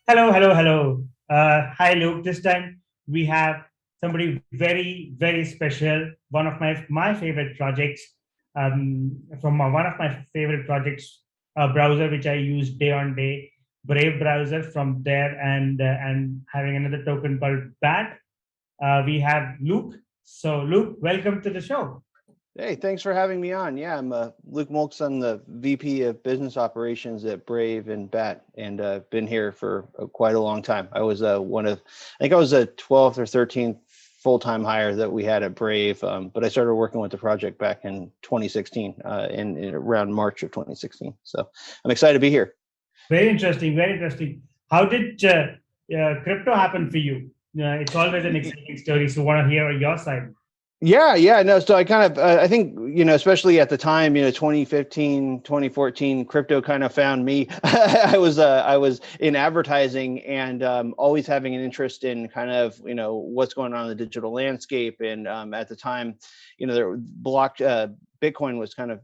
Hello, hello, hello. Hi, Luke. This time we have somebody very, very special. One of my favorite projects, from one of my favorite projects, a browser which I use day on day, Brave browser. From there, and having another token called Bat. We have Luke. So, Luke, welcome to the show. Hey, thanks for having me on. Yeah, I'm Luke Mulks. I'm the VP of Business Operations at Brave and Bat, and been here for quite a long time. I was I think I was a 12th or 13th full-time hire that we had at Brave, but I started working with the project back in 2016, in around March of 2016. So I'm excited to be here. Very interesting. Very interesting. How did crypto happen for you? It's always an exciting story. So, want to hear your side. Yeah, no. So I kind of, I think, especially at the time, 2015, 2014, crypto kind of found me. I was in advertising and always having an interest in kind of, what's going on in the digital landscape. And at the time, Bitcoin was kind of,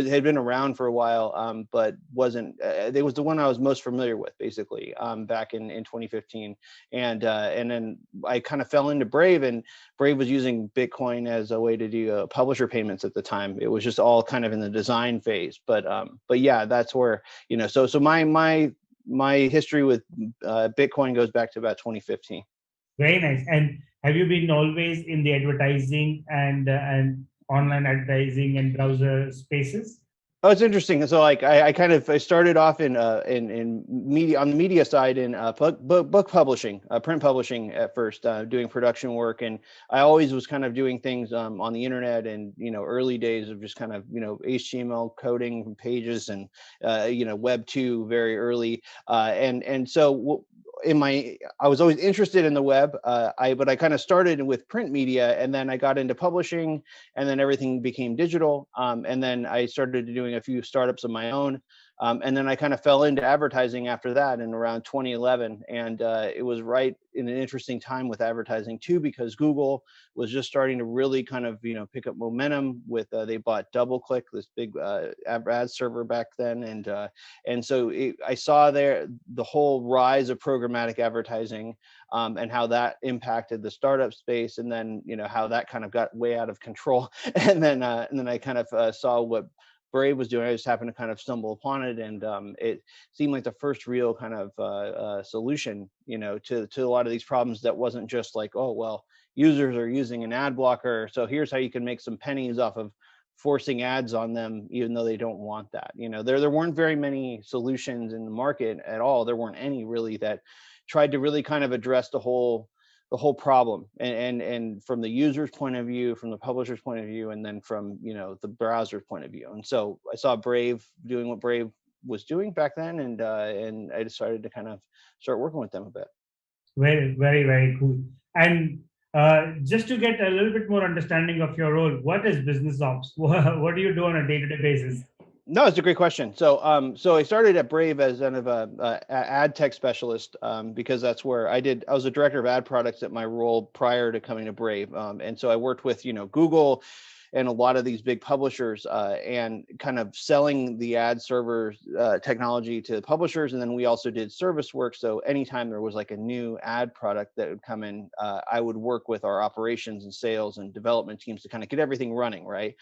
had been around for a while, but wasn't. It was the one I was most familiar with, basically, back in 2015, and then I kind of fell into Brave, and Brave was using Bitcoin as a way to do publisher payments at the time. It was just all kind of in the design phase, but yeah, that's where So my history with Bitcoin goes back to about 2015. Very nice. And have you been always in the advertising and online advertising and browser spaces? Oh, it's interesting. So, like, I started off in media, on the media side, in book publishing, print publishing at first, doing production work, and I always was kind of doing things on the internet, and early days of just kind of HTML coding pages, and Web 2 very early, and so I was always interested in the web, but I kind of started with print media, and then I got into publishing, and then everything became digital, and then I started doing a few startups of my own, and then I kind of fell into advertising after that in around 2011, and it was right in an interesting time with advertising too, because Google was just starting to really kind of pick up momentum with they bought DoubleClick, this big ad server back then, and so I saw there the whole rise of programmatic advertising, and how that impacted the startup space, and then how that kind of got way out of control, and then I kind of saw what Brave was doing. I just happened to kind of stumble upon it, and it seemed like the first real kind of solution, to a lot of these problems. That wasn't just like, oh well, users are using an ad blocker, so here's how you can make some pennies off of forcing ads on them, even though they don't want that. There weren't very many solutions in the market at all. There weren't any really that tried to really kind of address the whole problem, and from the user's point of view, from the publisher's point of view, and then from the browser's point of view. And so I saw Brave doing what Brave was doing back then, and I decided to kind of start working with them a bit. Very, very, very cool. And just to get a little bit more understanding of your role, what is business ops? What do you do on a day-to-day basis? No, it's a great question. So I started at Brave as kind of a ad tech specialist, because that's where I was a director of ad products at my role prior to coming to Brave, and so I worked with Google and a lot of these big publishers, and kind of selling the ad server technology to the publishers. And then we also did service work. So anytime there was like a new ad product that would come in, I would work with our operations and sales and development teams to kind of get everything running, right?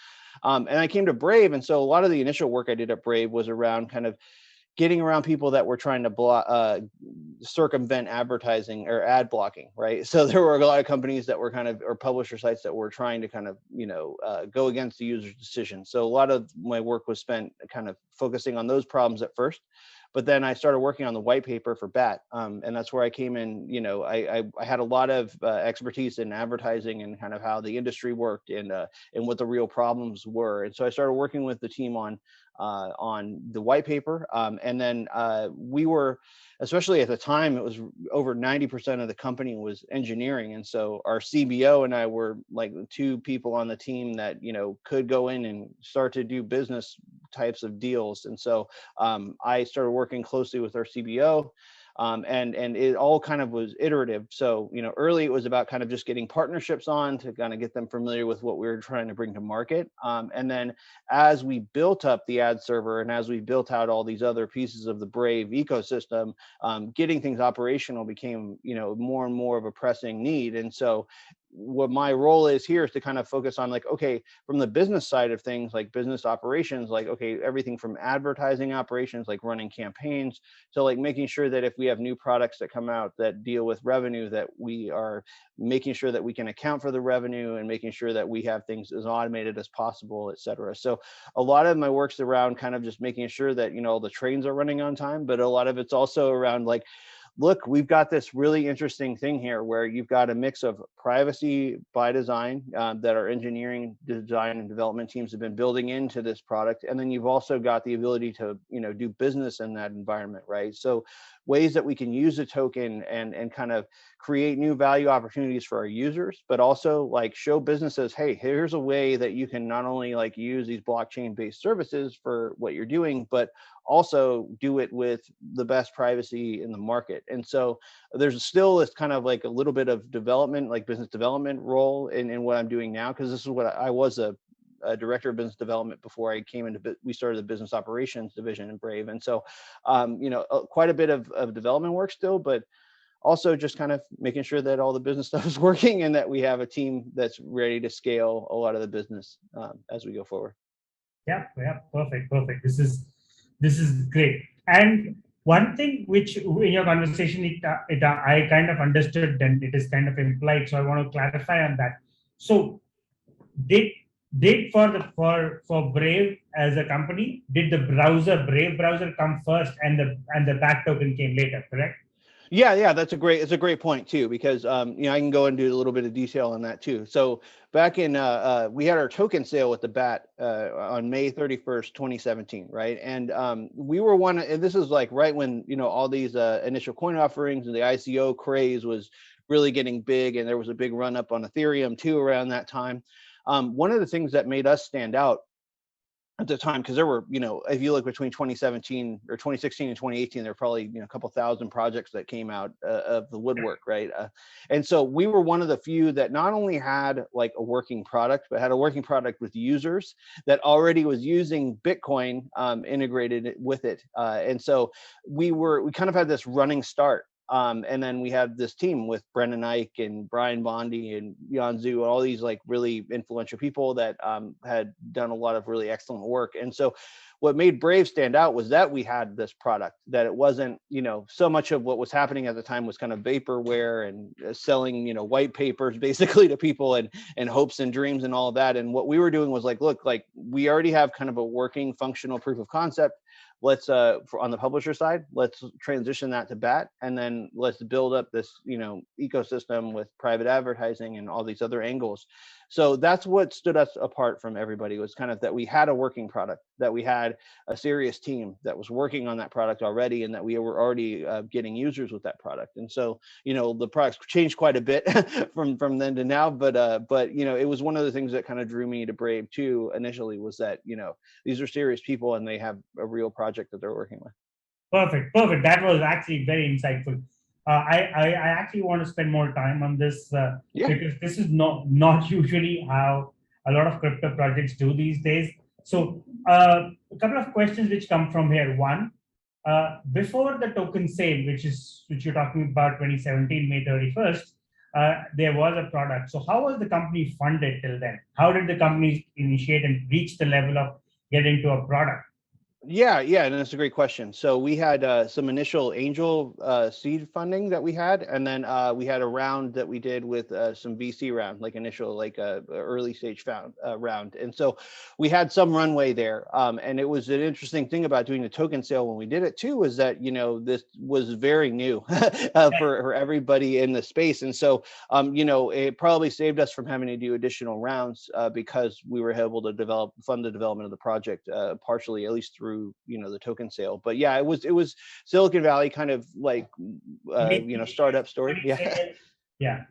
And I came to Brave, and so a lot of the initial work I did at Brave was around kind of getting around people that were trying to circumvent advertising or ad blocking, right? So there were a lot of companies that were kind of, or publisher sites that were trying to kind of, go against the user's decision. So a lot of my work was spent kind of focusing on those problems at first. But then I started working on the white paper for BAT, and that's where I came in. I had a lot of expertise in advertising and kind of how the industry worked, and what the real problems were. And so I started working with the team on the white paper, and then we were, especially at the time, it was over 90% of the company was engineering, and so our CBO and I were like the two people on the team that could go in and start to do business types of deals. And so I started working closely with our CBO, and it all kind of was iterative. So, early it was about kind of just getting partnerships on to kind of get them familiar with what we were trying to bring to market. And then as we built up the ad server and as we built out all these other pieces of the Brave ecosystem, getting things operational became, more and more of a pressing need. And so what my role is here is to kind of focus on, like, okay, from the business side of things, like business operations, like, okay, everything from advertising operations, like running campaigns, to like making sure that if we have new products that come out that deal with revenue, that we are making sure that we can account for the revenue and making sure that we have things as automated as possible, et cetera. So a lot of my work's around kind of just making sure that, the trains are running on time, but a lot of it's also around like, look, we've got this really interesting thing here where you've got a mix of privacy by design that our engineering, design, and development teams have been building into this product. And then you've also got the ability to, do business in that environment, right? So ways that we can use a token and kind of create new value opportunities for our users, but also like show businesses, hey, here's a way that you can not only like use these blockchain-based services for what you're doing, but also do it with the best privacy in the market. And so there's still this kind of like a little bit of development, like business development role in what I'm doing now, because this is what I was a director of business development before I came into, we started the business operations division in Brave. And so, quite a bit of development work still, but also just kind of making sure that all the business stuff is working and that we have a team that's ready to scale a lot of the business as we go forward. Yeah, perfect. This is great. And one thing which in your conversation, I kind of understood and it is kind of implied. So I want to clarify on that. So did for Brave as a company, did the Brave browser come first and the back token came later, correct? Yeah, it's a great point too, because I can go into a little bit of detail on that too. So back in we had our token sale with the BAT on May 31st, 2017, right? And we were and this is like right when all these initial coin offerings and the ICO craze was really getting big, and there was a big run up on Ethereum too around that time. One of the things that made us stand out at the time, because there were, if you look between 2017 or 2016 and 2018, there were probably, a couple thousand projects that came out of the woodwork, right? And so we were one of the few that not only had like a working product, but had a working product with users that already was using Bitcoin integrated with it. And so we kind of had this running start. And then we had this team with Brendan Ike and Brian Bondi and Jan Zhu, all these like really influential people that had done a lot of really excellent work. And so what made Brave stand out was that we had this product, that it wasn't, so much of what was happening at the time was kind of vaporware and selling, white papers basically to people and hopes and dreams and all of that. And what we were doing was like, look, like we already have kind of a working functional proof of concept. Let's on the publisher side, let's transition that to BAT, and then let's build up this ecosystem with private advertising and all these other angles. So that's what stood us apart from everybody, was kind of that we had a working product, that we had a serious team that was working on that product already, and that we were already getting users with that product. And so the product's changed quite a bit from then to now, but it was one of the things that kind of drew me to Brave too initially, was that these are serious people and they have a real project that they're working with. Perfect. That was actually very insightful. I actually want to spend more time on this because this is not usually how a lot of crypto projects do these days. So a couple of questions which come from here. One, before the token sale, which you're talking about 2017, May 31st, there was a product. So how was the company funded till then? How did the company initiate and reach the level of getting to a product? Yeah, and that's a great question. So we had some initial angel seed funding that we had, and then we had a round that we did with some VC round, like initial, like early stage round. And so we had some runway there. And it was an interesting thing about doing the token sale when we did it too, was that, this was very new for everybody in the space. And so, it probably saved us from having to do additional rounds because we were able to fund the development of the project partially, at least through the token sale. But yeah, it was Silicon Valley kind of like startup story. Yeah.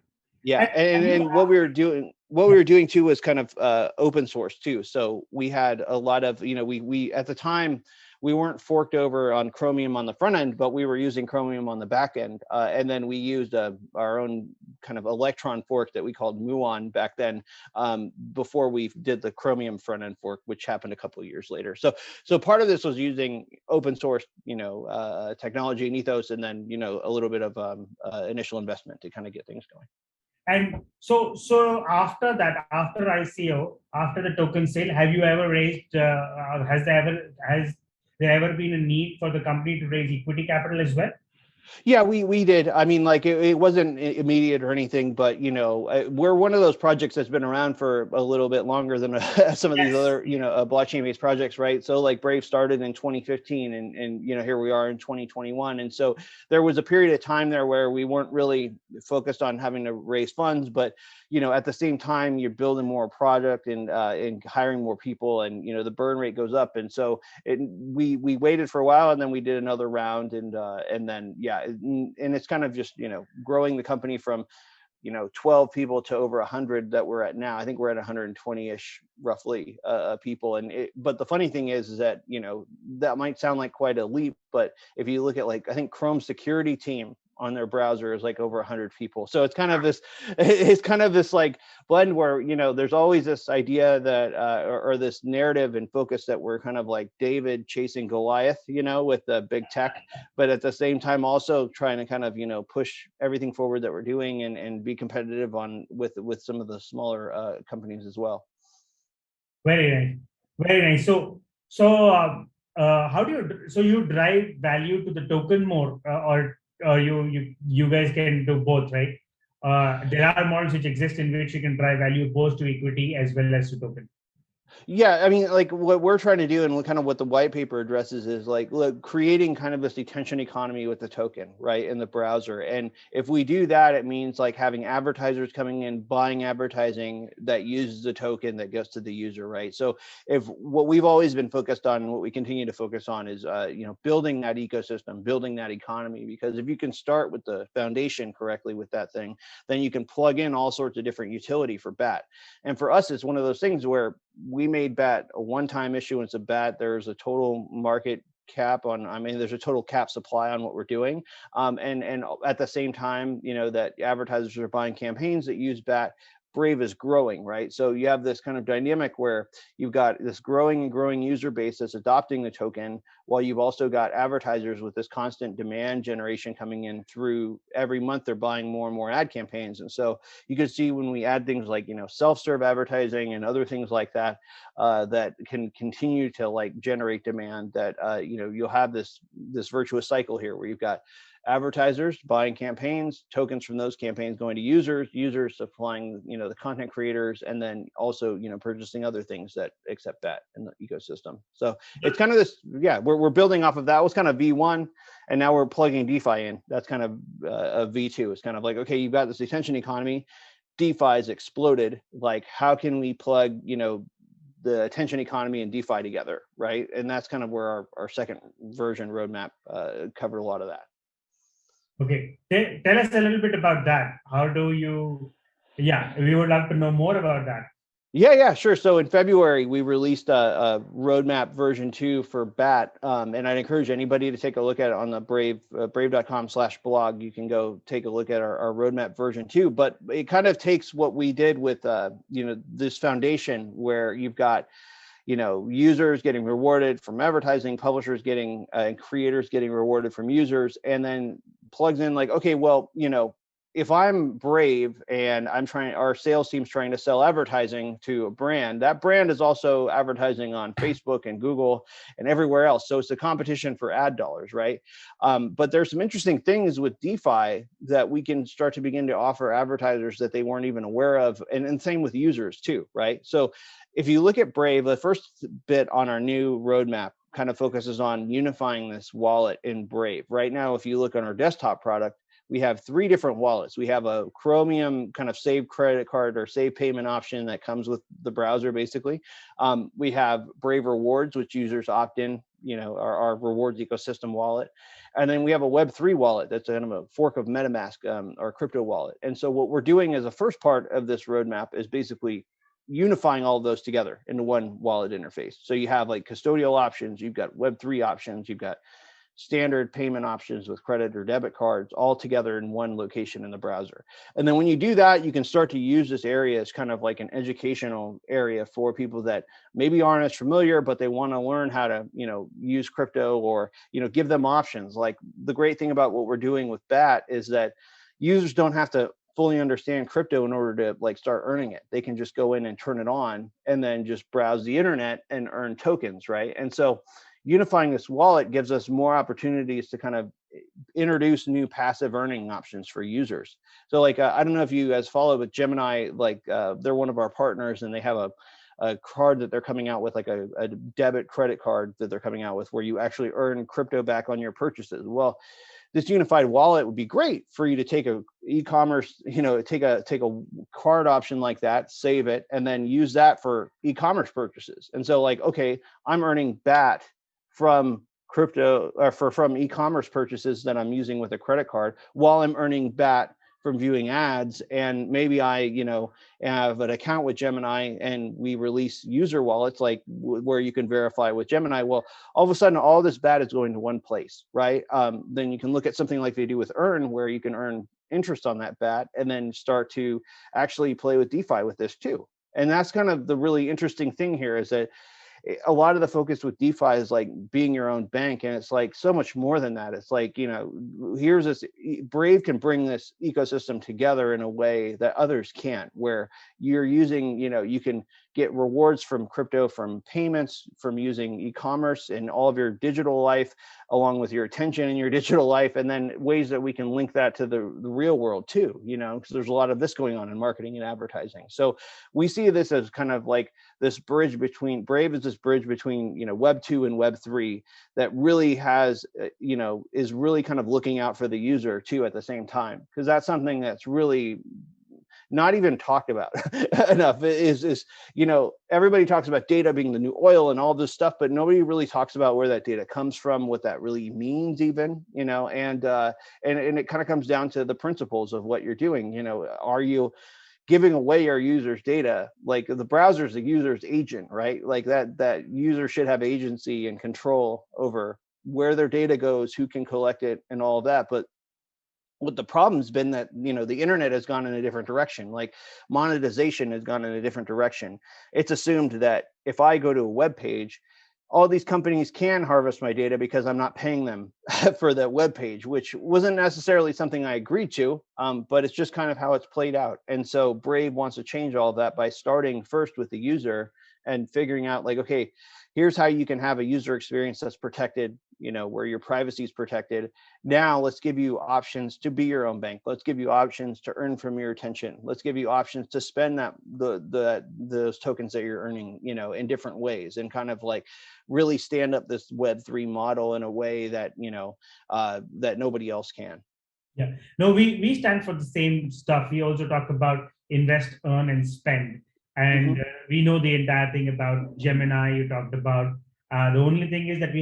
And what we were doing, what we were doing too was kind of open source too. So we had a lot of, we at the time, we weren't forked over on Chromium on the front end, but we were using Chromium on the back end. And then we used our own kind of Electron fork that we called Muon back then, before we did the Chromium front end fork, which happened a couple of years later. So part of this was using open source, technology and ethos, and then, a little bit of initial investment to kind of get things going. And so after that, after ICO, after the token sale, have you ever raised, has there ever been a need for the company to raise equity capital as well? Yeah, we did. I mean, like it wasn't immediate or anything, but we're one of those projects that's been around for a little bit longer than some of these other blockchain-based projects, right? So like Brave started in 2015, and here we are in 2021, and so there was a period of time there where we weren't really focused on having to raise funds, but at the same time you're building more product and hiring more people, and the burn rate goes up, and so we waited for a while, and then we did another round, and then and it's kind of just growing the company from 12 people to over 100 that we're at now. I think we're at 120-ish roughly people, but the funny thing is that that might sound like quite a leap, but if you look at I think Chrome security team on their browser is like over 100 people. So it's kind of this like blend where there's always this idea that or this narrative and focus that we're kind of like David chasing Goliath, with the big tech, but at the same time also trying to kind of push everything forward that we're doing and be competitive with some of the smaller companies as well. Very nice, very nice. So how do you drive value to the token more, or you guys can do both, right? There are models which exist in which you can drive value both to equity as well as to token. Yeah, I mean, like what we're trying to do and kind of what the white paper addresses is creating kind of this attention economy with the token, right, in the browser. And if we do that, it means like having advertisers coming in, buying advertising that uses the token that goes to the user, right? So if what we've always been focused on and what we continue to focus on is, building that ecosystem, building that economy, because if you can start with the foundation correctly with that thing, then you can plug in all sorts of different utility for BAT. And for us, it's one of those things where we made BAT a one-time issuance of BAT. There's a total market cap there's a total cap supply on what we're doing. And at the same time, that advertisers are buying campaigns that use BAT. Brave is growing, right? So you have this kind of dynamic where you've got this growing and growing user base that's adopting the token, while you've also got advertisers with this constant demand generation coming in through every month. They're buying more and more ad campaigns. And so you can see when we add things like, self-serve advertising and other things like that, that can continue to generate demand, that, you'll have this virtuous cycle here where you've got advertisers buying campaigns, tokens from those campaigns going to users supplying, the content creators, and then also, purchasing other things that accept that in the ecosystem. So it's kind of this, we're building off of that. It was kind of V1, and now we're plugging DeFi in. That's kind of a V2. It's kind of like, okay, you've got this attention economy, DeFi's exploded. Like, how can we plug, the attention economy and DeFi together, right? And that's kind of where our second version roadmap covered a lot of that. Okay, tell us a little bit about that. How do you? Yeah, we would love to know more about that. Yeah, sure. So in February, we released a roadmap version 2 for BAT, and I'd encourage anybody to take a look at it on the brave.com/blog. You can go take a look at our roadmap version 2. But it kind of takes what we did with this foundation where you've got users getting rewarded from advertising, publishers getting and creators getting rewarded from users, and then plugs in like, okay, well, if I'm Brave and our sales team's trying to sell advertising to a brand, that brand is also advertising on Facebook and Google and everywhere else. So it's a competition for ad dollars, right? But there's some interesting things with DeFi that we can start to begin to offer advertisers that they weren't even aware of, and same with users too, right? So if you look at Brave, the first bit on our new roadmap kind of focuses on unifying this wallet in Brave. Right now, if you look on our desktop product, we have 3 different wallets. We have a Chromium kind of save credit card or save payment option that comes with the browser, basically. We have Brave Rewards, which users opt in our rewards ecosystem wallet. And then we have a Web3 wallet that's kind of a fork of MetaMask, our crypto wallet. And so what we're doing as a first part of this roadmap is basically unifying all of those together into one wallet interface. So you have like custodial options, you've got Web3 options, you've got standard payment options with credit or debit cards all together in one location in the browser. And then when you do that, you can start to use this area as kind of like an educational area for people that maybe aren't as familiar, but they want to learn how to, use crypto, or, give them options. Like the great thing about what we're doing with BAT is that users don't have to fully understand crypto in order to like start earning it. They can just go in and turn it on and then just browse the internet and earn tokens, right? And so unifying this wallet gives us more opportunities to kind of introduce new passive earning options for users. So like, I don't know if you guys follow, but Gemini, like they're one of our partners, and they have a card that they're coming out with, like a debit credit card that they're coming out with, where you actually earn crypto back on your purchases. Well, this unified wallet would be great for you to take a e-commerce, take a card option like that, save it, and then use that for e-commerce purchases. And so like, okay, I'm earning BAT from crypto, or from e-commerce purchases that I'm using with a credit card, while I'm earning BAT from viewing ads. And maybe I, have an account with Gemini, and we release user wallets, like where you can verify with Gemini. Well, all of a sudden, all this BAT is going to one place, right? Then you can look at something like they do with Earn, where you can earn interest on that BAT, and then start to actually play with DeFi with this too. And that's kind of the really interesting thing here, is that a lot of the focus with DeFi is like being your own bank, and it's like so much more than that. It's like, here's this, Brave can bring this ecosystem together in a way that others can't, where you're using, you can get rewards from crypto, from payments, from using e-commerce in all of your digital life, along with your attention in your digital life, and then ways that we can link that to the real world too, because there's a lot of this going on in marketing and advertising. So we see this as kind of like this bridge between, Brave is this bridge between, Web 2 and Web 3 that really has, is really kind of looking out for the user too at the same time, because that's something that's really not even talked about enough. Is everybody talks about data being the new oil and all this stuff, but nobody really talks about where that data comes from, what that really means even, and it kind of comes down to the principles of what you're doing. Are you giving away your users' data? Like the browser is the user's agent, right? Like that user should have agency and control over where their data goes, who can collect it, and all of that. But what the problem's been that, the internet has gone in a different direction. Like monetization has gone in a different direction. It's assumed that if I go to a web page, all these companies can harvest my data because I'm not paying them for that web page, which wasn't necessarily something I agreed to, but it's just kind of how it's played out. And so Brave wants to change all of that by starting first with the user and figuring out like, okay, here's how you can have a user experience that's protected, where your privacy is protected. Now let's give you options to be your own bank. Let's give you options to earn from your attention. Let's give you options to spend those tokens that you're earning, in different ways, and kind of like really stand up this Web3 model in a way that, that nobody else can. Yeah, no, we stand for the same stuff. We also talk about invest, earn, and spend. And we know the entire thing about Gemini you talked about. The only thing is that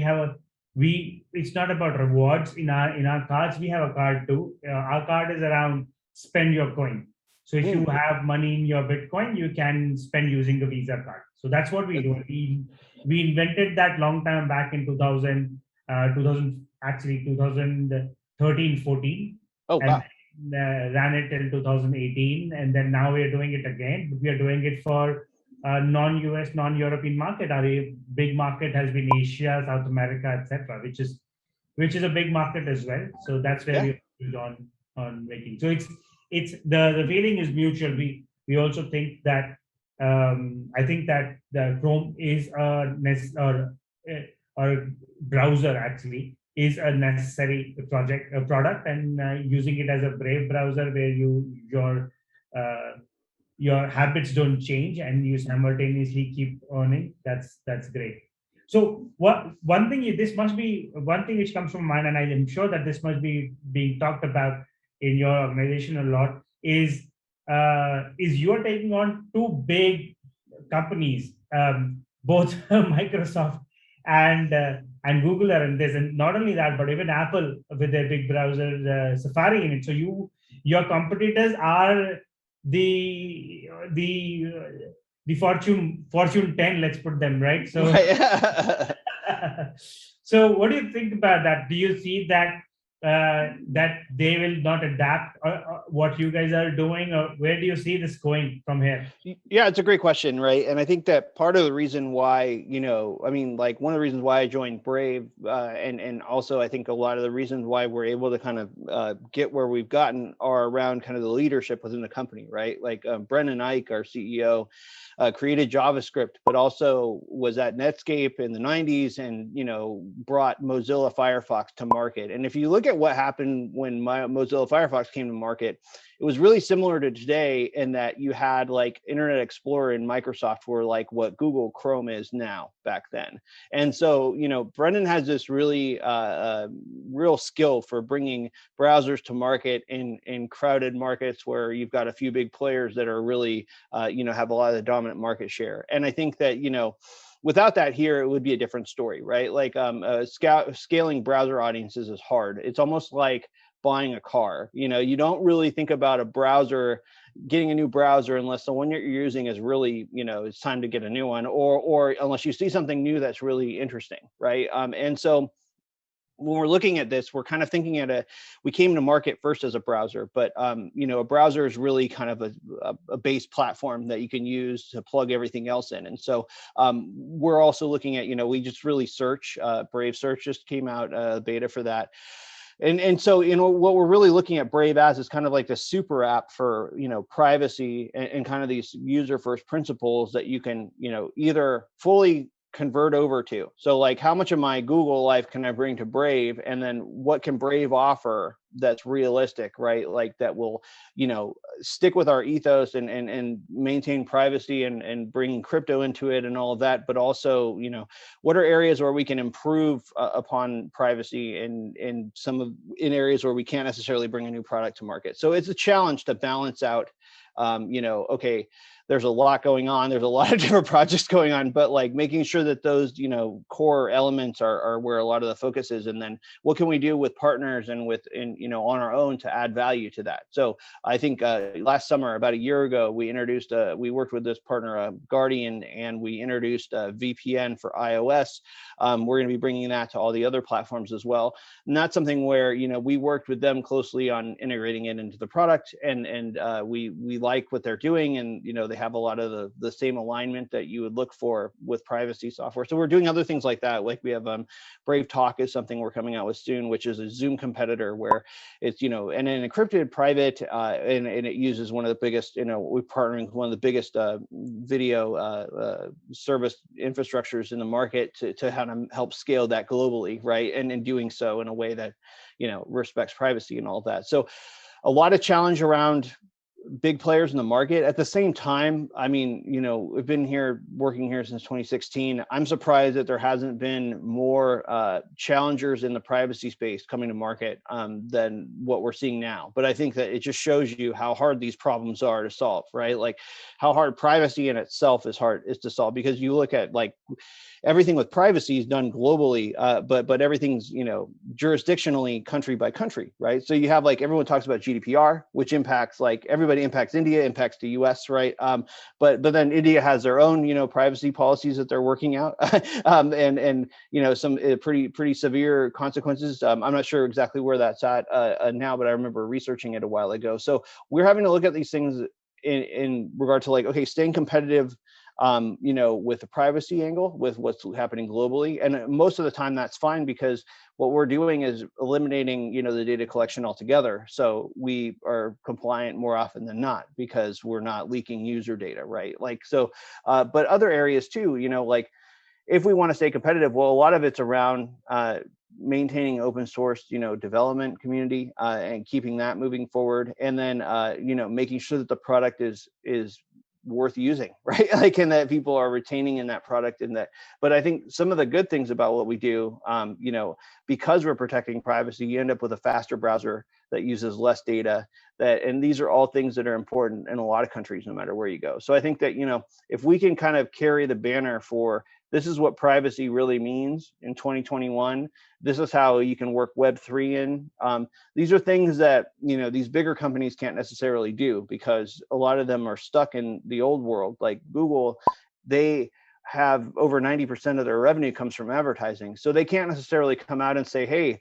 it's not about rewards in our cards. We have a card too. Our card is around spend your coin. So if you have money in your Bitcoin, you can spend using the Visa card. So that's what we do. We invented that long time back in 2013, 14. Oh, wow. And ran it till 2018, and then now we are doing it again. But we are doing it for non-US, non-European market. Our big market has been Asia, South America, etc., which is a big market as well. So that's where we're on making. So it's the feeling is mutual. We also think that I think that the Chrome is or browser actually is a necessary product, and using it as a Brave browser where your habits don't change and you simultaneously keep earning. That's great. So one thing which comes from mind, and I am sure that this must be being talked about in your organization a lot, is you're taking on two big companies, both Microsoft and and Google are in this, and not only that, but even Apple with their big browser Safari in it. So your competitors are the the the Fortune 10, let's put them, right? So Right. so what do you think about that? Do you see that that they will not adapt what you guys are doing, or where do you see this going from here? Yeah, it's a great question, right? And I think that part of the reason why, I mean, like one of the reasons why I joined Brave, and also I think a lot of the reasons why we're able to kind of get where we've gotten are around kind of the leadership within the company, right? Like Brendan Eich, our CEO, created JavaScript, but also was at Netscape in the 90s and, brought Mozilla Firefox to market. And if you look at what happened when Mozilla Firefox came to market, it was really similar to today in that you had like Internet Explorer and Microsoft were like what Google Chrome is now back then. And so, Brendan has this really real skill for bringing browsers to market in crowded markets where you've got a few big players that are really, have a lot of the dominant market share. And I think that, without that here, it would be a different story, right? Like scaling browser audiences is hard. It's almost like buying a car. You don't really think about a browser, getting a new browser, unless the one you're using is really, it's time to get a new one, or unless you see something new that's really interesting, right? And so when we're looking at this, we're kind of thinking we came to market first as a browser, but a browser is really kind of a base platform that you can use to plug everything else in. And so we're also looking at, we just really search. Brave Search just came out, beta for that. And so, what we're really looking at Brave as is kind of like the super app for, privacy and kind of these user first principles that you can, either fully convert over to. So like, how much of my Google life can I bring to Brave? And then what can Brave offer that's realistic, right? Like that will, stick with our ethos and maintain privacy and bring crypto into it and all of that. But also, what are areas where we can improve upon privacy in areas where we can't necessarily bring a new product to market. So it's a challenge to balance out, okay, there's a lot going on. There's a lot of different projects going on, but like making sure that those, core elements are where a lot of the focus is. And then what can we do with partners and on our own to add value to that? So I think last summer, about a year ago, we worked with this partner, Guardian, and we introduced a VPN for iOS. We're going to be bringing that to all the other platforms as well. And that's something where, we worked with them closely on integrating it into the product, and we like what they're doing, and, they have a lot of the same alignment that you would look for with privacy software. So we're doing other things like that. Like we have Brave Talk is something we're coming out with soon, which is a Zoom competitor where it's, and an encrypted private, and it uses one of the biggest, we're partnering with one of the biggest video service infrastructures in the market to how to help scale that globally, right? And in doing so in a way that, respects privacy and all that. So a lot of challenge around big players in the market. At the same time, I mean, we've been working here since 2016. I'm surprised that there hasn't been more challengers in the privacy space coming to market than what we're seeing now. But I think that it just shows you how hard these problems are to solve, right? Like how hard privacy in itself is to solve, because you look at like everything with privacy is done globally, but everything's, jurisdictionally country by country, right? So you have like, everyone talks about GDPR, which impacts like everybody, impacts India, impacts the US, right? But then India has their own, privacy policies that they're working out, and some pretty severe consequences. I'm not sure exactly where that's at now, but I remember researching it a while ago. So we're having to look at these things in regard to like, okay, staying competitive, with the privacy angle, with what's happening globally. And most of the time that's fine, because what we're doing is eliminating, the data collection altogether. So we are compliant more often than not, because we're not leaking user data, right? Like, so, but other areas too, like if we want to stay competitive, well, a lot of it's around maintaining open source, development community, and keeping that moving forward. And then, making sure that the product is worth using, right? Like, and that people are retaining in that product, but I think some of the good things about what we do, because we're protecting privacy, you end up with a faster browser, that uses less data, and these are all things that are important in a lot of countries, no matter where you go. So I think that, if we can kind of carry the banner for this is what privacy really means in 2021, this is how you can work Web3 in. These are things that, these bigger companies can't necessarily do, because a lot of them are stuck in the old world. Like Google, they have over 90% of their revenue comes from advertising. So they can't necessarily come out and say, hey,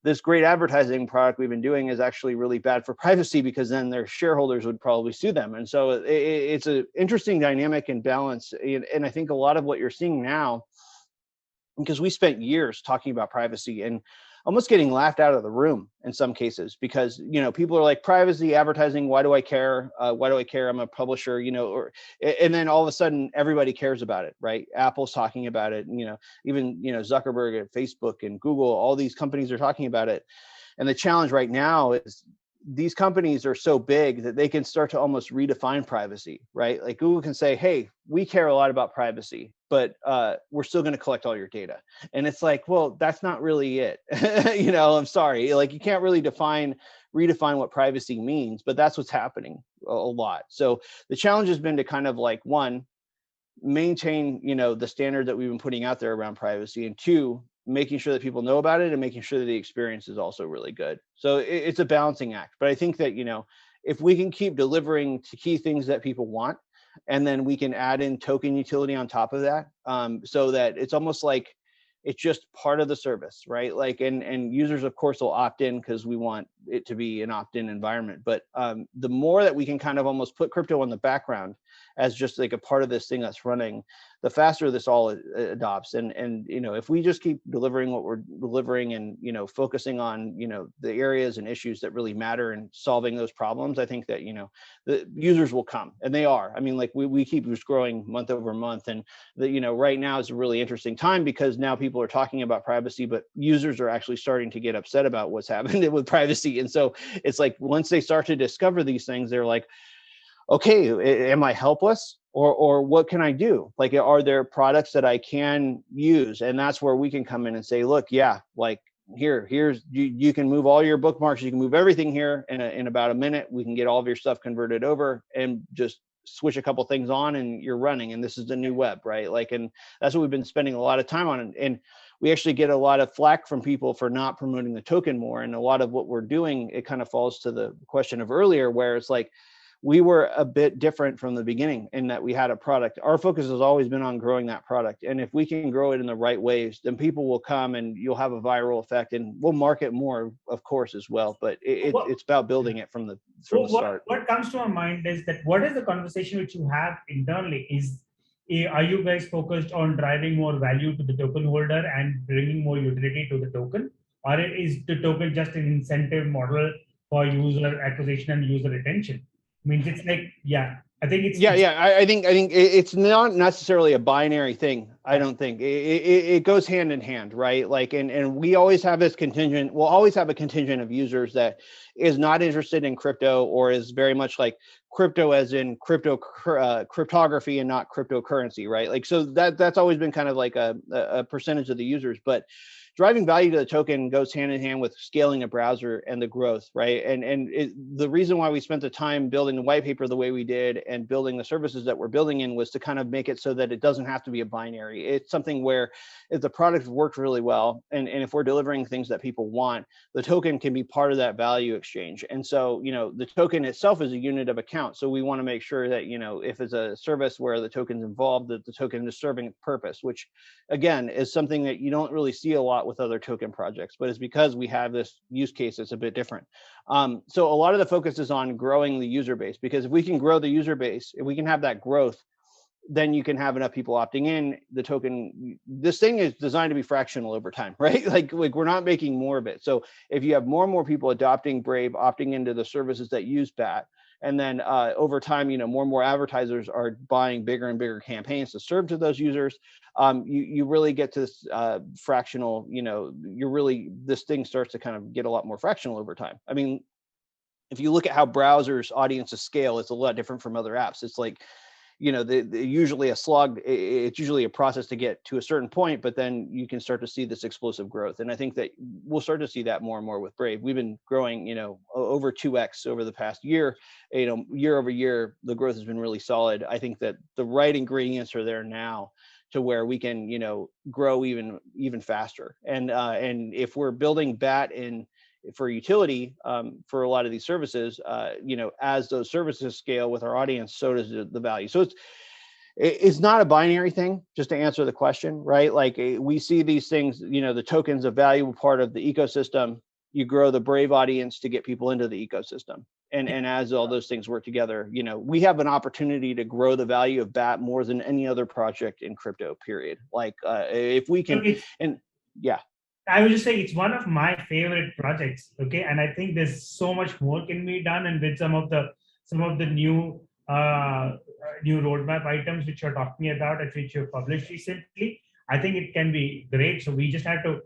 this great advertising product we've been doing is actually really bad for privacy, because then their shareholders would probably sue them. And so it's an interesting dynamic and balance. And I think a lot of what you're seeing now, because we spent years talking about privacy and almost getting laughed out of the room in some cases, because people are like, privacy, advertising, why do I care? Why do I care? I'm a publisher, and then all of a sudden everybody cares about it, right? Apple's talking about it, and even Zuckerberg at Facebook and Google, all these companies are talking about it. And the challenge right now is these companies are so big that they can start to almost redefine privacy, right? Like Google can say, hey, we care a lot about privacy, but we're still going to collect all your data. And it's like, well, that's not really it. I'm sorry. Like, you can't really redefine what privacy means, but that's what's happening a lot. So the challenge has been to kind of like, one, maintain, the standard that we've been putting out there around privacy, and two, making sure that people know about it and making sure that the experience is also really good. So it's a balancing act. But I think that, if we can keep delivering to key things that people want, and then we can add in token utility on top of that, so that it's almost like it's just part of the service, right? Like, and users, of course, will opt in because we want it to be an opt-in environment. But the more that we can kind of almost put crypto on the background as just like a part of this thing that's running, the faster this all adopts. And if we just keep delivering what we're delivering and focusing on the areas and issues that really matter and solving those problems, I think that the users will come, and they are. I mean, like we keep just growing month over month, and right now is a really interesting time, because now people are talking about privacy, but users are actually starting to get upset about what's happened with privacy. And so it's like, once they start to discover these things, they're like, okay, am I helpless, or what can I do? Like, are there products that I can use? And that's where we can come in and say, look, yeah, like here's you can move all your bookmarks, you can move everything here in about a minute. We can get all of your stuff converted over and just switch a couple things on, and you're running. And this is the new web, right? Like, and that's what we've been spending a lot of time on. And we actually get a lot of flack from people for not promoting the token more. And a lot of what we're doing, it kind of falls to the question of earlier, where it's like, we were a bit different from the beginning in that we had a product. Our focus has always been on growing that product. And if we can grow it in the right ways, then people will come, and you'll have a viral effect, and we'll market more, of course, as well. But it's about building it from the start. What comes to my mind is that, what is the conversation which you have internally? Are you guys focused on driving more value to the token holder and bringing more utility to the token? Or is the token just an incentive model for user acquisition and user retention? I mean, it's like, I think it's I think it's not necessarily a binary thing. I don't think it goes hand in hand, right? Like, and we always have this contingent. We'll always have a contingent of users that is not interested in crypto, or is very much like crypto as in cryptography and not cryptocurrency, right? Like, so that's always been kind of like a percentage of the users, but driving value to the token goes hand in hand with scaling a browser and the growth, right? And the reason why we spent the time building the white paper the way we did and building the services that we're building in was to kind of make it so that it doesn't have to be a binary. It's something where if the product worked really well, and if we're delivering things that people want, the token can be part of that value exchange. And so, the token itself is a unit of account. So we want to make sure that, if it's a service where the token's involved, that the token is serving its purpose, which again is something that you don't really see a lot with other token projects, but it's because we have this use case that's a bit different. So a lot of the focus is on growing the user base, because if we can grow the user base, if we can have that growth, then you can have enough people opting in. The token, this thing is designed to be fractional over time, right? Like we're not making more of it. So if you have more and more people adopting Brave, opting into the services that use BAT, and then over time, more and more advertisers are buying bigger and bigger campaigns to serve to those users. You really get to this fractional, this thing starts to kind of get a lot more fractional over time. I mean, if you look at how browsers audiences scale, it's a lot different from other apps. It's like, usually a slog. It's usually a process to get to a certain point, but then you can start to see this explosive growth. And I think that we'll start to see that more and more with Brave. We've been growing, over 2x over the past year. Year over year, the growth has been really solid. I think that the right ingredients are there now to where we can, grow even faster. And if we're building BAT for utility, for a lot of these services, as those services scale with our audience, so does the value. So it's not a binary thing, just to answer the question, right? Like we see these things, the token's a valuable part of the ecosystem. You grow the Brave audience to get people into the ecosystem. And as all those things work together, we have an opportunity to grow the value of BAT more than any other project in crypto, period. Like if we can, I would just say it's one of my favorite projects. Okay. And I think there's so much more can be done. And with some of the new roadmap items which you're talking about, which you published recently, I think it can be great. So we just have to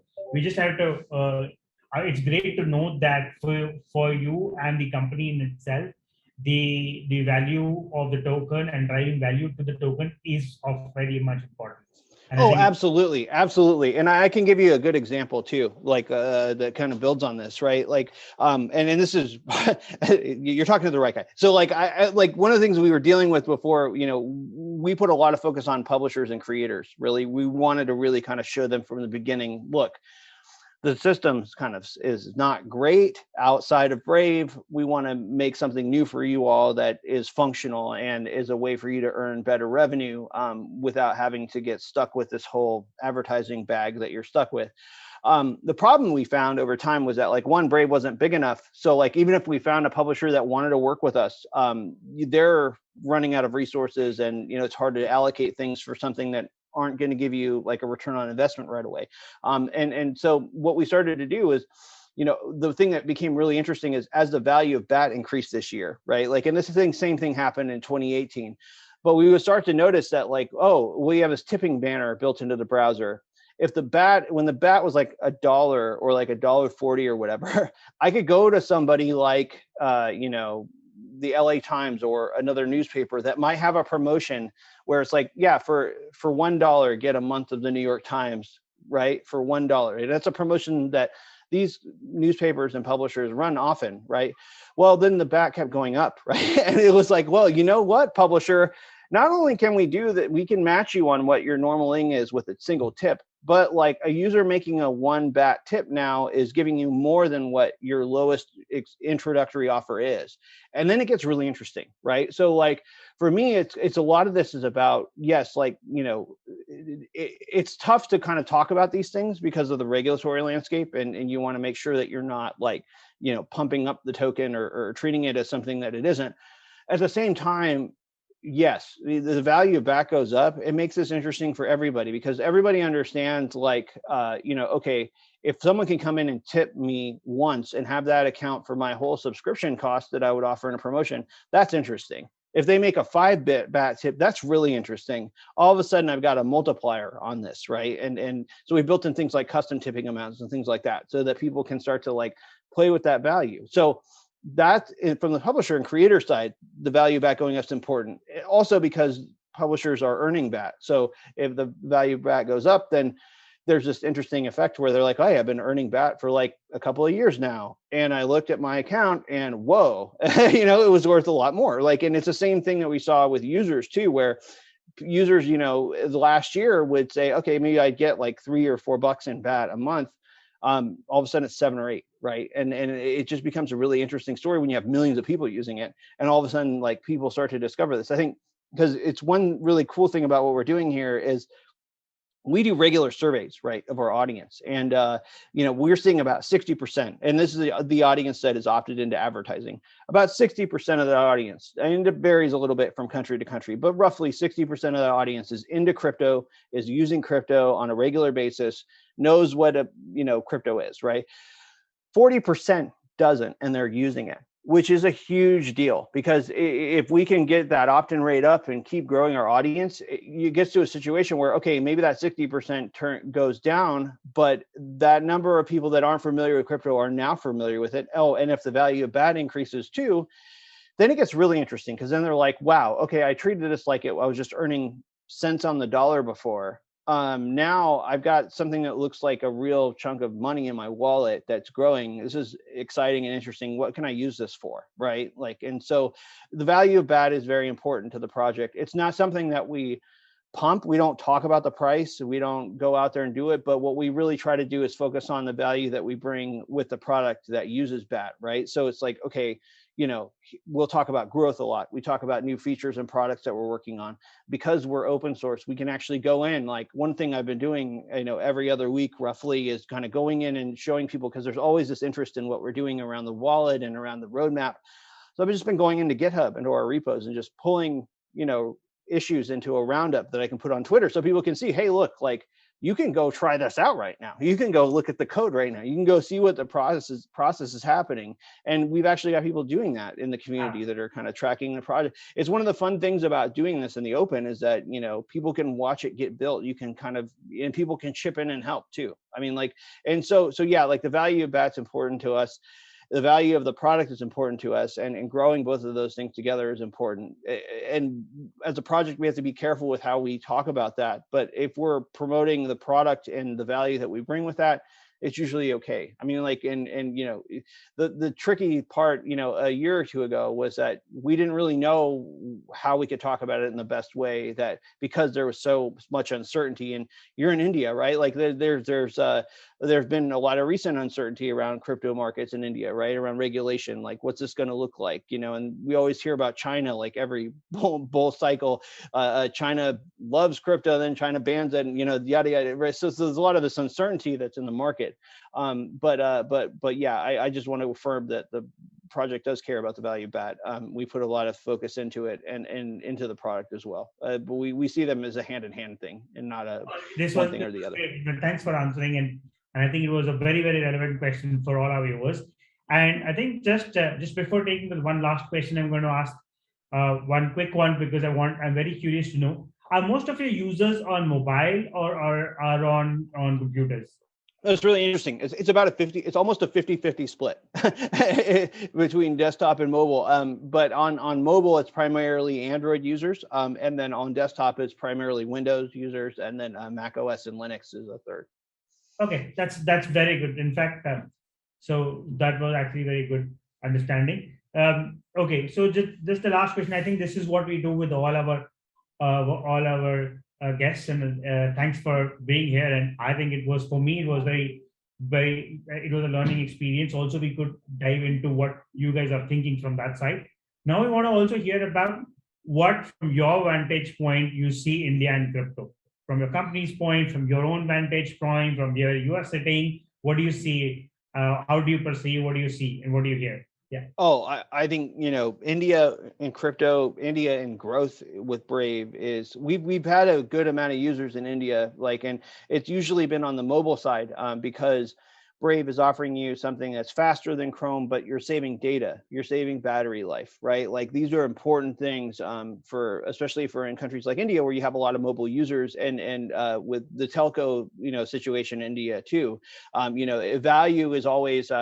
it's great to know that for you and the company in itself, the value of the token and driving value to the token is of very much importance. Oh, absolutely. Absolutely. And I can give you a good example too, like that kind of builds on this, right? Like, and this is, you're talking to the right guy. So like, I like one of the things we were dealing with before, we put a lot of focus on publishers and creators. Really, we wanted to really kind of show them from the beginning, look, the systems kind of is not great outside of Brave. We want to make something new for you all that is functional and is a way for you to earn better revenue without having to get stuck with this whole advertising bag that you're stuck with. The problem we found over time was that like Brave wasn't big enough. So like, even if we found a publisher that wanted to work with us, they're running out of resources and, it's hard to allocate things for something that aren't going to give you like a return on investment right away. And so what we started to do is, the thing that became really interesting is as the value of BAT increased this year, right? Like, and same thing happened in 2018, but we would start to notice that like, oh, we have this tipping banner built into the browser. If when the BAT was like $1 or like $1.40 or whatever, I could go to somebody like, the LA Times or another newspaper that might have a promotion where it's like, yeah, for $1, get a month of the New York Times, right? For $1. And that's a promotion that these newspapers and publishers run often, right? Well, then the BAT kept going up, right? And it was like, well, you know what, publisher, not only can we do that, we can match you on what your normal thing is with a single tip, but like a user making a 1 BAT tip now is giving you more than what your lowest introductory offer is. And then it gets really interesting, right? So like for me, it's a lot of this is about, yes, like, it's tough to kind of talk about these things because of the regulatory landscape. And you want to make sure that you're not like, pumping up the token or treating it as something that it isn't. At the same time, yes, the value of BAT goes up. It makes this interesting for everybody because everybody understands like, okay, if someone can come in and tip me once and have that account for my whole subscription cost that I would offer in a promotion, that's interesting. If they make a 5-bit BAT tip, that's really interesting. All of a sudden I've got a multiplier on this, right? And so we built in things like custom tipping amounts and things like that so that people can start to like play with that value. So that from the publisher and creator side, the value of BAT going up is important. Also because publishers are earning BAT. So if the value of BAT goes up, then there's this interesting effect where they're like, hey, I've been earning BAT for like a couple of years now. And I looked at my account and whoa, it was worth a lot more. Like, and it's the same thing that we saw with users too, where users, the last year would say, okay, maybe I'd get like $3 or $4 in BAT a month. All of a sudden it's 7 or 8, right? And it just becomes a really interesting story when you have millions of people using it. And all of a sudden, like people start to discover this. I think because it's one really cool thing about what we're doing here is we do regular surveys, right, of our audience. And, we're seeing about 60%, and this is the audience that is opted into advertising, about 60% of the audience, and it varies a little bit from country to country, but roughly 60% of the audience is into crypto, is using crypto on a regular basis, knows what crypto is, right? 40% doesn't, and they're using it, which is a huge deal because if we can get that opt-in rate up and keep growing our audience, it gets to a situation where, okay, maybe that 60% goes down, but that number of people that aren't familiar with crypto are now familiar with it. Oh, and if the value of BAT increases too, then it gets really interesting, because then they're like, wow, okay, I treated this like I was just earning cents on the dollar before. Now I've got something that looks like a real chunk of money in my wallet that's growing. This is exciting and interesting. What can I use this for? Right. Like, and so the value of BAT is very important to the project. It's not something that we pump. We don't talk about the price. We don't go out there and do it. But what we really try to do is focus on the value that we bring with the product that uses BAT. Right. So it's like, okay, we'll talk about growth a lot. We talk about new features and products that we're working on. Because we're open source, we can actually go in. Like, one thing I've been doing, every other week roughly, is kind of going in and showing people, because there's always this interest in what we're doing around the wallet and around the roadmap. So I've just been going into GitHub, into our repos, and just pulling, issues into a roundup that I can put on Twitter, so people can see, hey, look, like, you can go try this out right now. You can go look at the code right now. You can go see what the process is happening. And we've actually got people doing that in the community that are kind of tracking the project. It's one of the fun things about doing this in the open, is that, people can watch it get built. You can and people can chip in and help too. I mean, like, and so yeah, like, the value of BAT's important to us. The value of the product is important to us, and growing both of those things together is important. And as a project, we have to be careful with how we talk about that. But if we're promoting the product and the value that we bring with that, it's usually okay. I mean, like, and the tricky part, a year or two ago, was that we didn't really know how we could talk about it in the best way, that because there was so much uncertainty. And you're in India, right? Like, there's been a lot of recent uncertainty around crypto markets in India, right? Around regulation, like, what's this going to look like? And we always hear about China, like, every bull cycle, China loves crypto, then China bans it, and yada yada. Right? So there's a lot of this uncertainty that's in the market. But yeah, I just want to affirm that the project does care about the value of BAT. We put a lot of focus into it and into the product as well. But we see them as a hand-in-hand thing, and not a one thing or the other. Thanks for answering, and I think it was a very, very relevant question for all our viewers. And I think just before taking the one last question, I'm going to ask one quick one, because I'm very curious to know: are most of your users on mobile or are on computers? That's really interesting. It's about it's almost a 50-50 split between desktop and mobile. But on mobile, it's primarily Android users. And then on desktop, it's primarily Windows users. And then Mac OS and Linux is a third. Okay, that's very good. In fact, so that was actually very good understanding. Okay, so just the last question. I think this is what we do with all our guests, and thanks for being here. And I think it was, for me, it was it was a learning experience. Also, we could dive into what you guys are thinking from that side. Now we want to also hear about what, from your vantage point, you see India and crypto. From your company's point, from your own vantage point, from where you are sitting, what do you see? How do you perceive? What do you see? And what do you hear? Yeah. Oh, I think, India and crypto, India and growth with Brave is, we've had a good amount of users in India, and it's usually been on the mobile side, because Brave is offering you something that's faster than Chrome, but you're saving data, you're saving battery life, right? Like, these are important things especially for in countries like India, where you have a lot of mobile users, and with the telco, situation in India too. Value is always,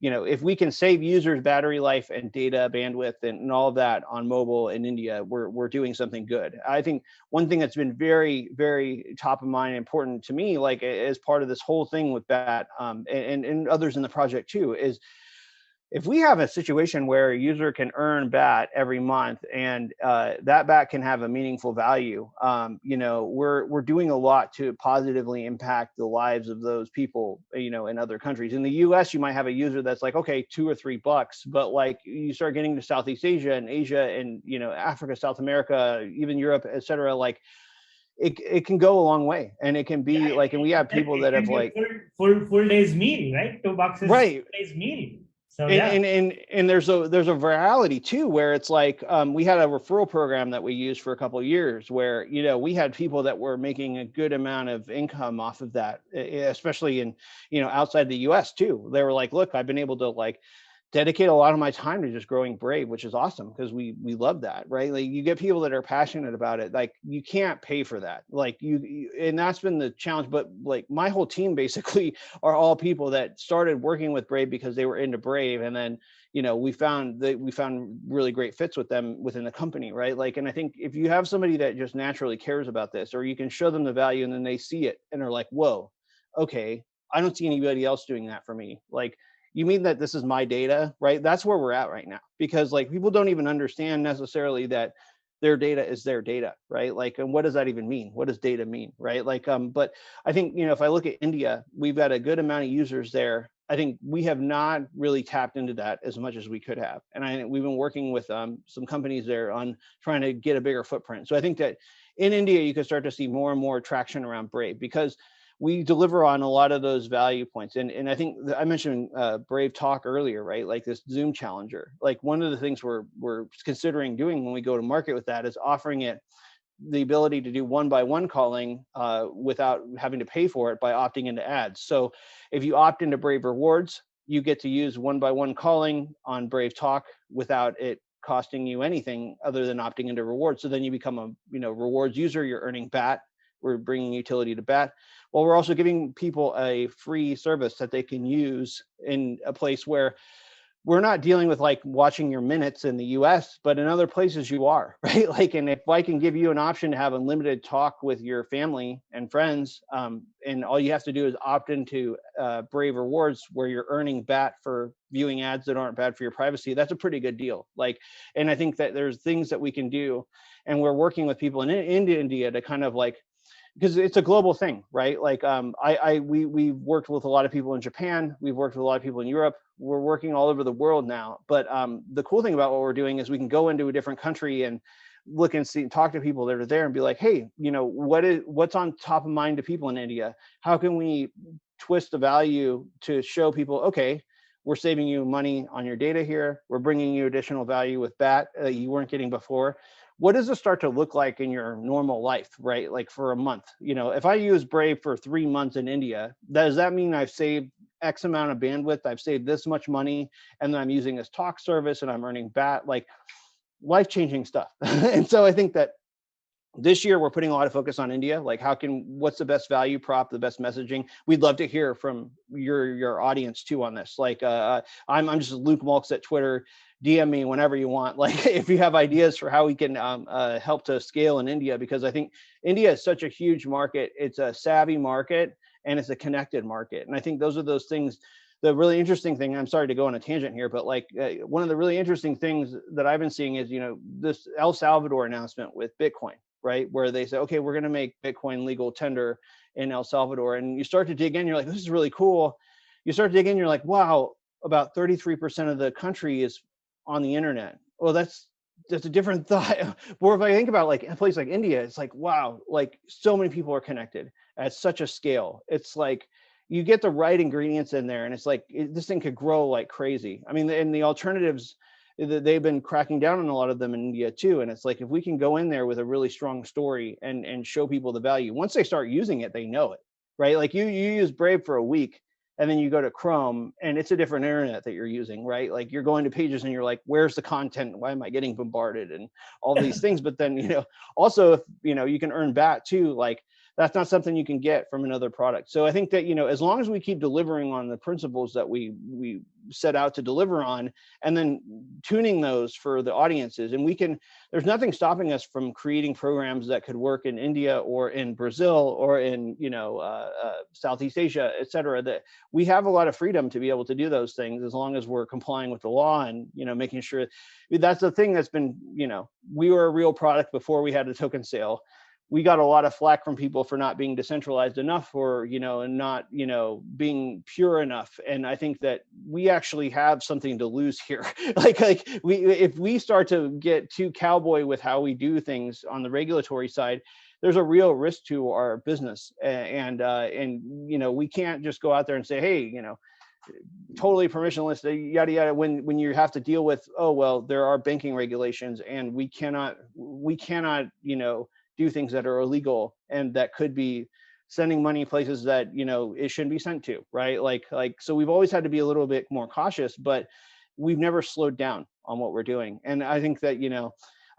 if we can save users battery life and data bandwidth and all of that on mobile in India, we're doing something good. I think one thing that's been very, very top of mind and important to me, like, as part of this whole thing with BAT, and others in the project too, is if we have a situation where a user can earn BAT every month, and that BAT can have a meaningful value, we're doing a lot to positively impact the lives of those people, in other countries. In the US, you might have a user that's like, okay, $2 or $3, but like, you start getting to Southeast Asia and Asia and, Africa, South America, even Europe, et cetera, like, it can go a long way, and it can be like, and we have people that have like full day's meal, right? $2 is right. Full day's meal. So, and there's a virality too, where it's like, we had a referral program that we used for a couple of years, where we had people that were making a good amount of income off of that, especially in outside the US too. They were like, look, I've been able to dedicate a lot of my time to just growing Brave, which is awesome because we love that, right? Like you get people that are passionate about it. Like you can't pay for that. Like and that's been the challenge. But like my whole team basically are all people that started working with Brave because they were into Brave, and then we found really great fits with them within the company, right? Like, and I think if you have somebody that just naturally cares about this, or you can show them the value and then they see it and are like, whoa, okay, I don't see anybody else doing that for me. Like, you mean that this is my data, right? That's where we're at right now, because like people don't even understand necessarily that their data is their data, right? Like, and what does that even mean? What does data mean, right? Like, but I think, if I look at India, we've got a good amount of users there. I think we have not really tapped into that as much as we could have. And we've been working with some companies there on trying to get a bigger footprint. So I think that in India, you can start to see more and more traction around Brave, because we deliver on a lot of those value points. And I think I mentioned Brave Talk earlier, right? Like this Zoom Challenger. Like one of the things we're considering doing when we go to market with that is offering it the ability to do one-by-one calling without having to pay for it by opting into ads. So if you opt into Brave Rewards, you get to use one-by-one calling on Brave Talk without it costing you anything other than opting into rewards. So then you become a rewards user. You're earning BAT. We're bringing utility to BAT. Well, we're also giving people a free service that they can use in a place where we're not dealing with like watching your minutes in the US, but in other places you are, right? Like, and if I can give you an option to have unlimited talk with your family and friends, and all you have to do is opt into Brave Rewards, where you're earning BAT for viewing ads that aren't bad for your privacy, that's a pretty good deal. Like, and I think that there's things that we can do, and we're working with people in India to kind of like, because it's a global thing, right? Like we've worked with a lot of people in Japan, we've worked with a lot of people in Europe, we're working all over the world now. But the cool thing about what we're doing is we can go into a different country and look and see, talk to people that are there and be like, hey, what's on top of mind to people in India? How can we twist the value to show people, okay, we're saving you money on your data here, we're bringing you additional value with BAT you weren't getting before. What does it start to look like in your normal life, right? Like for a month, if I use Brave for 3 months in India, does that mean I've saved X amount of bandwidth? I've saved this much money, and then I'm using this talk service and I'm earning BAT, like life-changing stuff. And so I think that this year we're putting a lot of focus on India. Like, what's the best value prop, the best messaging? We'd love to hear from your audience too on this. Like, I'm just Luke Mulks at Twitter. DM me whenever you want. Like, if you have ideas for how we can help to scale in India, because I think India is such a huge market. It's a savvy market and it's a connected market. And I think those are those things. The really interesting thing, I'm sorry to go on a tangent here, but like one of the really interesting things that I've been seeing is, this El Salvador announcement with Bitcoin, right? Where they say, okay, we're going to make Bitcoin legal tender in El Salvador. And you start to dig in, you're like, this is really cool. You start to dig in, you're like, wow, about 33% of the country is on the internet. Well, that's a different thought. Or if I think about like a place like India, it's like, wow, like so many people are connected at such a scale. It's like, you get the right ingredients in there and it's like, this thing could grow like crazy. I mean, and the alternatives, they've been cracking down on a lot of them in India too. And it's like, if we can go in there with a really strong story and show people the value, once they start using it, they know it, right? Like you use Brave for a week and then you go to Chrome and it's a different internet that you're using, right? Like you're going to pages and you're like, where's the content? Why am I getting bombarded? And all these things. But then, also if, you can earn BAT too, like that's not something you can get from another product. So I think that, as long as we keep delivering on the principles that we set out to deliver on, and then tuning those for the audiences, and there's nothing stopping us from creating programs that could work in India or in Brazil or in, Southeast Asia, et cetera, that we have a lot of freedom to be able to do those things as long as we're complying with the law and, making sure. That's the thing that's been, we were a real product before we had a token sale. We got a lot of flack from people for not being decentralized enough, or, and not, being pure enough. And I think that we actually have something to lose here. If we start to get too cowboy with how we do things on the regulatory side, there's a real risk to our business. And we can't just go out there and say, hey, totally permissionless, yada, yada, when you have to deal with, oh, well, there are banking regulations and we cannot, do things that are illegal and that could be sending money places that it shouldn't be sent to, right? Like so we've always had to be a little bit more cautious, but we've never slowed down on what we're doing. And I think that,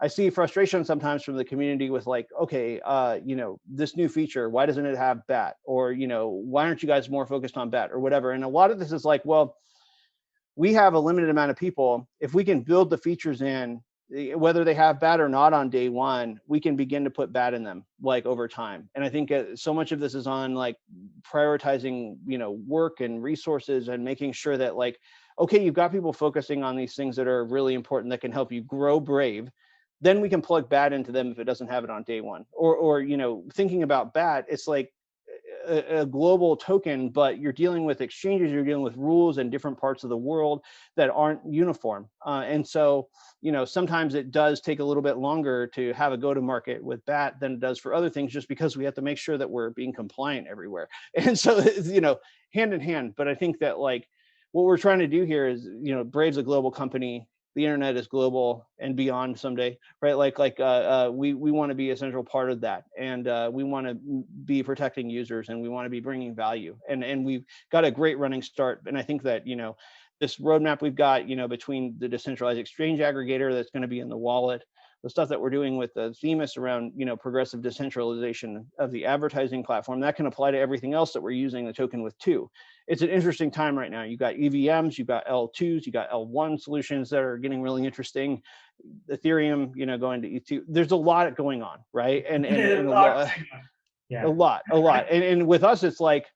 I see frustration sometimes from the community with like, okay, this new feature, why doesn't it have BAT? Or, why aren't you guys more focused on BAT or whatever? And a lot of this is like, well, we have a limited amount of people. If we can build the features in, whether they have BAT or not on day one, we can begin to put BAT in them like over time. And I think so much of this is on like prioritizing, work and resources and making sure that like, okay, you've got people focusing on these things that are really important that can help you grow Brave. Then we can plug BAT into them if it doesn't have it on day one. Or thinking about BAT, it's like a global token, but you're dealing with exchanges, you're dealing with rules in different parts of the world that aren't uniform. And so, sometimes it does take a little bit longer to have a go-to-market with BAT than it does for other things, just because we have to make sure that we're being compliant everywhere. And so, hand in hand. But I think that like what we're trying to do here is, Brave's a global company. The internet is global and beyond someday, right? We want to be a central part of that, and we want to be protecting users, and we want to be bringing value, and we've got a great running start. And I think that this roadmap we've got, between the decentralized exchange aggregator that's going to be in the wallet, the stuff that we're doing with the Themis around progressive decentralization of the advertising platform, that can apply to everything else that we're using the token with too. It's an interesting time right now. You've got EVMs, you've got L2s, you've got L1 solutions that are getting really interesting. Ethereum, going to E2. There's a lot going on, right? And a lot. And with us, it's like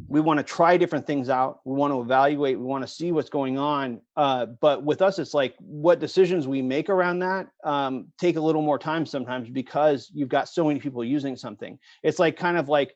we want to try different things out. We want to evaluate. We want to see what's going on. But with us, it's like what decisions we make around that take a little more time sometimes, because you've got so many people using something. It's like kind of like,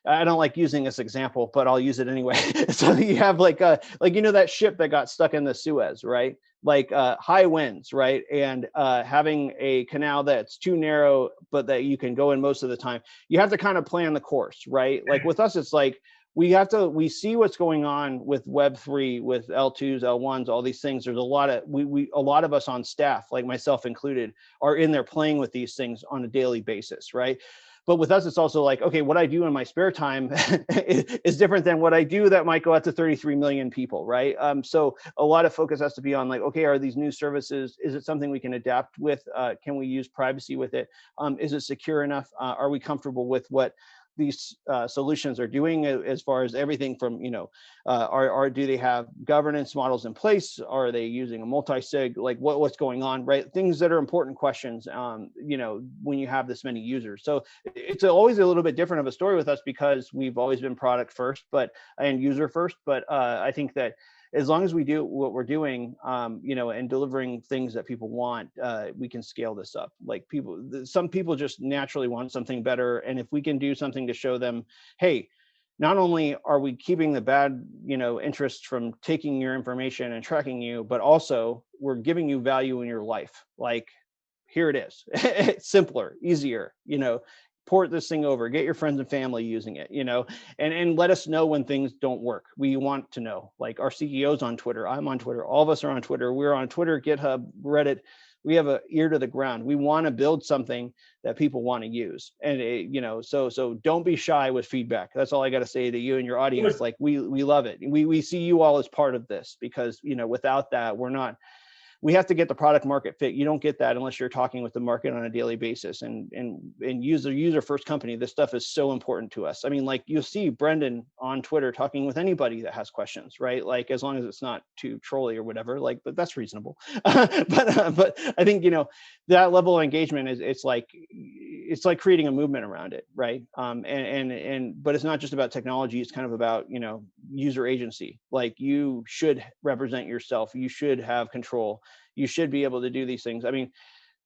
I don't like using this example, but I'll use it anyway. So you have that ship that got stuck in the Suez, right? High winds, right? And having a canal that's too narrow, but that you can go in most of the time. You have to kind of plan the course, right? Like with us, it's like, we see what's going on with Web3, with L2s, L1s, all these things. There's a lot of us on staff, like myself included, are in there playing with these things on a daily basis, right? But with us, it's also like, okay, what I do in my spare time is different than what I do that might go out to 33 million people, right? So a lot of focus has to be on like, okay, are these new services, is it something we can adapt with? Can we use privacy with it? Is it secure enough? Are we comfortable with what these solutions are doing, as far as everything from, do they have governance models in place? Are they using a multi-sig? Like what's going on, right? Things that are important questions, when you have this many users. So it's always a little bit different of a story with us, because we've always been product first, and user first. But I think that as long as we do what we're doing, and delivering things that people want, we can scale this up. Like some people just naturally want something better. And if we can do something to show them, hey, not only are we keeping the bad, interests from taking your information and tracking you, but also we're giving you value in your life. Like, here it is. It's simpler, easier, port this thing over, get your friends and family using it, and let us know when things don't work. We want to know. Like, our CEO's on Twitter, I'm on Twitter, all of us are on Twitter. We're on Twitter, GitHub, Reddit. We have an ear to the ground. We want to build something that people want to use. And so don't be shy with feedback. That's all I got to say to you and your audience. Like, we love it. We see you all as part of this, because without that, we have to get the product market fit. You don't get that unless you're talking with the market on a daily basis, and user first company. This stuff is so important to us. I mean, like, you'll see Brendan on Twitter talking with anybody that has questions, right? Like, as long as it's not too trolly or whatever, like, but that's reasonable. But I think, that level of engagement it's like creating a movement around it, right? But it's not just about technology. It's kind of about, user agency. Like, you should represent yourself. You should have control. You should be able to do these things. I mean,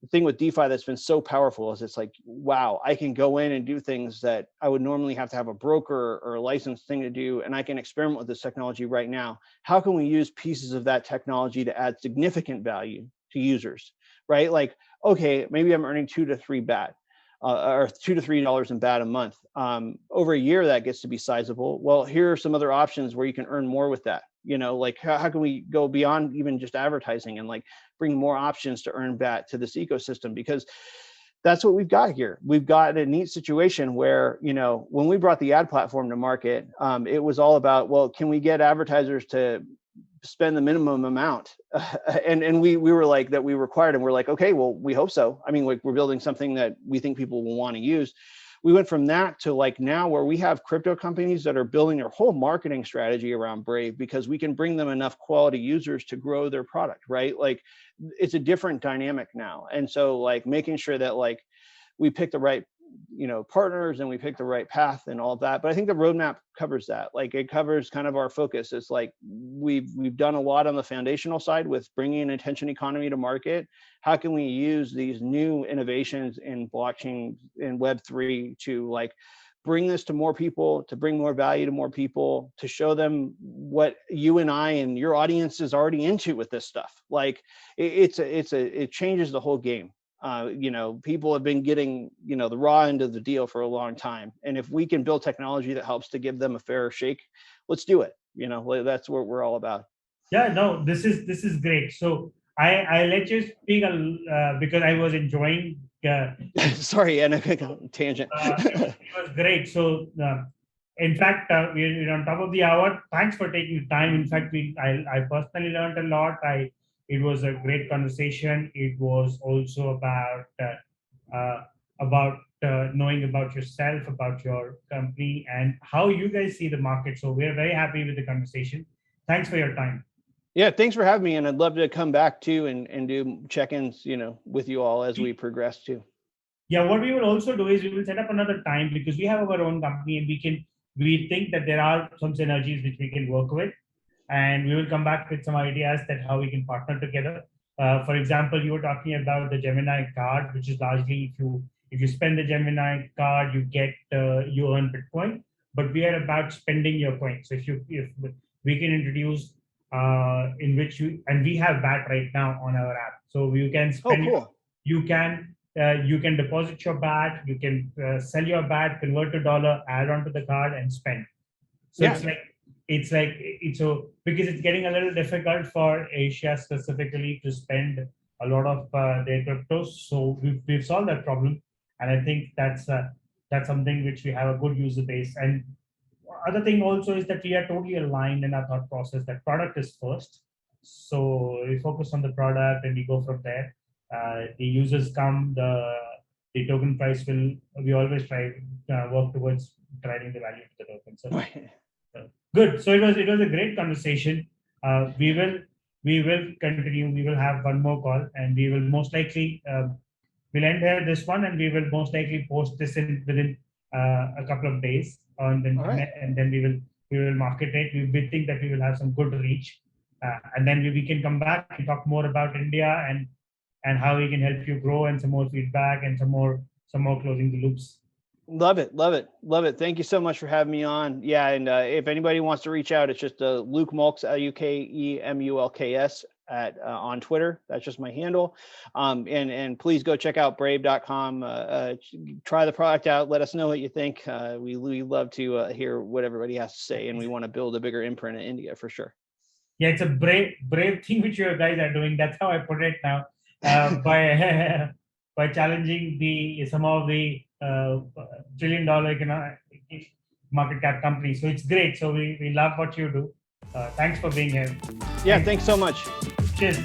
the thing with DeFi that's been so powerful is it's like, wow, I can go in and do things that I would normally have to have a broker or a licensed thing to do, and I can experiment with this technology right now. How can we use pieces of that technology to add significant value to users, right? Like, okay, maybe I'm earning $2 to $3 BAT. Or $2 to $3 in BAT a month. Over a year, that gets to be sizable. Well, here are some other options where you can earn more with that. Like, how can we go beyond even just advertising and like bring more options to earn BAT to this ecosystem? Because that's what we've got here. We've got a neat situation where, when we brought the ad platform to market, it was all about, well, can we get advertisers to spend the minimum amount. And we were like, that we required, and we're like, okay, well, we hope so. I mean, like, we're building something that we think people will want to use. We went from that to like now where we have crypto companies that are building their whole marketing strategy around Brave, because we can bring them enough quality users to grow their product, right? Like, it's a different dynamic now. And so like making sure that like we pick the right, partners, and we pick the right path and all of that. But I think the roadmap covers that. Like, it covers kind of our focus. It's like we've done a lot on the foundational side with bringing an attention economy to market. How can we use these new innovations in blockchain and Web3 to like bring this to more people, to bring more value to more people, to show them what you and I and your audience is already into with this stuff. Like, it changes the whole game. People have been getting, the raw end of the deal for a long time. And if we can build technology that helps to give them a fair shake, let's do it. That's what we're all about. Yeah, no, this is great. So I let you speak because I was enjoying. Sorry, and I picked a tangent. It was great. So in fact, we're on top of the hour. Thanks for taking time. In fact, I personally learned a lot. It was a great conversation. It was also about knowing about yourself, about your company, and how you guys see the market. So we're very happy with the conversation. Thanks for your time. Yeah, thanks for having me, and I'd love to come back too and do check-ins, with you all as we progress too. Yeah, what we will also do is we will set up another time, because we have our own company, and we think that there are some synergies which we can work with. And we will come back with some ideas that how we can partner together. For example, you were talking about the Gemini card, which is largely if you spend the Gemini card, you earn Bitcoin. But we are about spending your coins. So if we can introduce in which and we have BAT right now on our app, so you can spend. Oh, cool. You can deposit your BAT. You can sell your BAT, convert to dollar, add onto the card, and spend. So yeah. It's because it's getting a little difficult for Asia specifically to spend a lot of their cryptos. So we've solved that problem, and I think that's something which we have a good user base. And other thing also is that we are totally aligned in our thought process that product is first. So we focus on the product and we go from there. The users come, the token price we always try work towards driving the value to the token. So. Good. So it was a great conversation. We will continue. We will have one more call, and we will most likely we'll end here this one, and we will most likely post this within a couple of days on the internet, and then we will market it. We think that we will have some good reach, and then we can come back and talk more about India and how we can help you grow, and some more feedback and some more closing the loops. Love it. Thank you so much for having me on. Yeah, and if anybody wants to reach out, it's just Luke Mulks, LUKEMULKS on Twitter. That's just my handle. And please go check out brave.com. Try the product out. Let us know what you think. We love to hear what everybody has to say, and we want to build a bigger imprint in India for sure. Yeah, it's a brave thing which you guys are doing. That's how I put it now. By challenging some of the $1 trillion market cap companies. So it's great. So we love what you do. Thanks for being here. Yeah, thanks so much. Cheers.